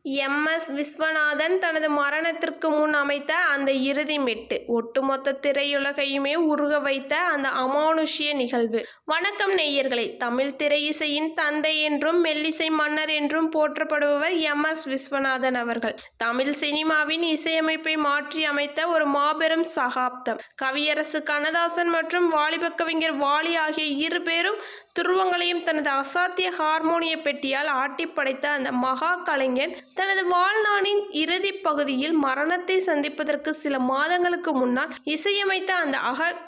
MS. Viswanathan தனது மரணத்திற்கு முன் அமைத்த அந்த இறுதி மெட்டு ஒட்டுமொத்த திரையுலகையுமே உருக வைத்த அந்த அமானுஷ்ய நிகழ்வு. வணக்கம் நேயர்களே. தமிழ் திரை இசையின் தந்தை என்றும் மெல்லிசை மன்னர் என்றும் போற்றப்படுபவர் எம்.எஸ். விஸ்வநாதன் அவர்கள். தமிழ் சினிமாவின் இசையமைப்பை மாற்றி அமைத்த ஒரு மாபெரும் சகாப்தம். கவியரசு கண்ணதாசன் மற்றும் வாலிப கவிஞர் வாலி ஆகிய இரு பேரும் துருவங்களையும் தனது அசாத்திய ஹார்மோனிய பெட்டியால் ஆட்டி படைத்த அந்த மகா கலைஞன் தனது வாழ்நாளின் இறுதி பகுதியில் மரணத்தை சந்திப்பதற்கு சில மாதங்களுக்கு முன்னால் இசையமைத்த அந்த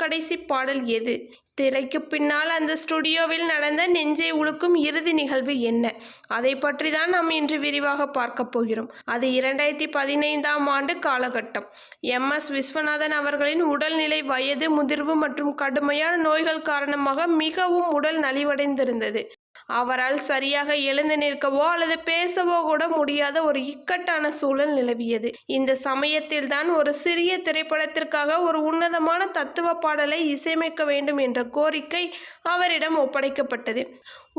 கடைசி பாடல் எது? திரைக்கு பின்னால் அந்த ஸ்டுடியோவில் நடந்த நெஞ்சை உலுக்கும் இறுதி நிகழ்வு என்ன? அதை பற்றி தான் நாம் இன்று விரிவாக பார்க்க போகிறோம். அது 2015ஆம் ஆண்டு காலகட்டம். எம்.எஸ். விஸ்வநாதன் அவர்களின் உடல்நிலை வயது முதிர்வு மற்றும் கடுமையான நோய்கள் காரணமாக மிகவும் உடல் நலிவடைந்திருந்தது. அவரால் சரியாக எழுந்து நிற்கவோ அல்லது பேசவோ கூட முடியாத ஒரு இக்கட்டான சூழல் நிலவியது. இந்த சமயத்தில் தான் ஒரு சிறிய திரைப்படத்திற்காக ஒரு உன்னதமான தத்துவ பாடலை இசையமைக்க வேண்டும் என்ற கோரிக்கை அவரிடம் ஒப்படைக்கப்பட்டது.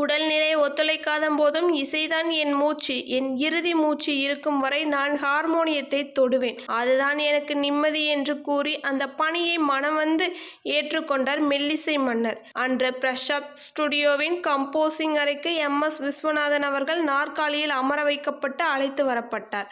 உடல்நிலை ஒத்துழைக்காத போதும் இசைதான் என் மூச்சு, என் இறுதி மூச்சு இருக்கும் வரை நான் ஹார்மோனியத்தை தொடுவேன், அதுதான் எனக்கு நிம்மதி என்று கூறி அந்த பணியை மனவந்து ஏற்றுக்கொண்டார் மெல்லிசை மன்னர். அன்று பிரசாத் ஸ்டுடியோவின் கம்போசிங் அறைக்கு எம்.எஸ். விஸ்வநாதன் அவர்கள் நாற்காலியில் அமர வைக்கப்பட்டு அழைத்து வரப்பட்டார்.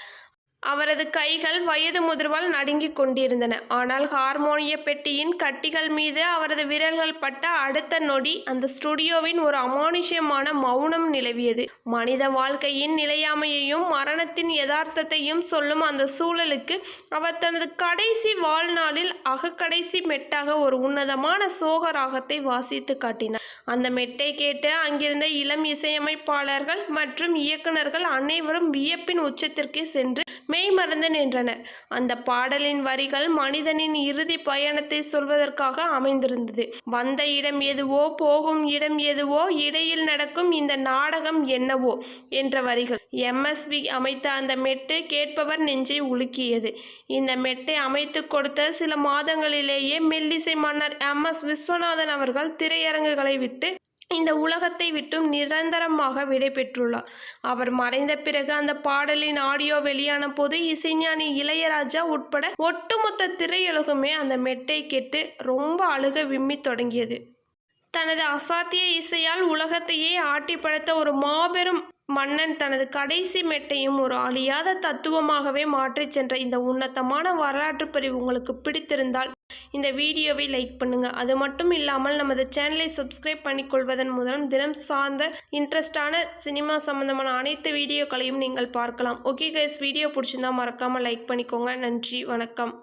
அவரது கைகள் வயது முதிர்வால் நடுங்கிக் கொண்டிருந்தன. ஆனால் ஹார்மோனிய பெட்டியின் கட்டிகள் மீது அவரது விரல்கள் பட்ட அடுத்த நொடி அந்த ஸ்டுடியோவின் ஒரு அமானுஷ்யமான மௌனம் நிலவியது. மனித வாழ்க்கையின் நிலையாமையையும் மரணத்தின் யதார்த்தத்தையும் சொல்லும் அந்த சூழலுக்கு அவர் தனது கடைசி வாழ்நாளில் கடைசி மெட்டாக ஒரு உன்னதமான சோக ராகத்தை வாசித்து காட்டினார். அந்த மெட்டை கேட்டு அங்கிருந்த இளம் இசையமைப்பாளர்கள் மற்றும் இயக்குநர்கள் அனைவரும் வியப்பின் உச்சத்திற்கு சென்று மெய் மறந்து நின்றனர். அந்த பாடலின் வரிகள் மனிதனின் இறுதி பயணத்தை சொல்வதற்காக அமைந்திருந்தது. வந்த இடம் எதுவோ, போகும் இடம் எதுவோ, இடையில் நடக்கும் இந்த நாடகம் என்னவோ என்ற வரிகள். எம்.எஸ்.வி. அமைத்த அந்த மெட்டு கேட்பவர் நெஞ்சை உலுக்கியது. இந்த மெட்டை அமைத்து கொடுத்த சில மாதங்களிலேயே மெல்லிசை மன்னர் எம்.எஸ். விஸ்வநாதன் அவர்கள் திரையரங்குகளை விட்டு இந்த உலகத்தை விட்டும் நிரந்தரமாக விடை பெற்றுள்ளார். அவர் மறைந்த பிறகு அந்த பாடலின் ஆடியோ வெளியான போது இசைஞானி இளையராஜா உட்பட ஒட்டுமொத்த திரையுலகுமே அந்த மெட்டை கேட்டு ரொம்ப அழுக விம்மி தொடங்கியது. தனது அசாத்திய இசையால் உலகத்தையே ஆட்டி படைத்த ஒரு மாபெரும் மன்னன் தனது கடைசி மெட்டையும் ஒரு அழியாத தத்துவமாகவே மாற்றிச் சென்ற இந்த உன்னதமான வரலாற்று பதிவு உங்களுக்கு பிடித்திருந்தால் இந்த வீடியோவை லைக் பண்ணுங்க. அது மட்டும் இல்லாமல் நமது சேனலை சப்ஸ்கிரைப் பண்ணிக்கொள்வதன் மூலம் தினம் சார்ந்த இன்ட்ரெஸ்டான சினிமா சம்பந்தமான அனைத்து வீடியோக்களையும் நீங்கள் பார்க்கலாம். ஓகே கைஸ், வீடியோ பிடிச்சிருந்தா மறக்காமல் லைக் பண்ணிக்கோங்க. நன்றி, வணக்கம்.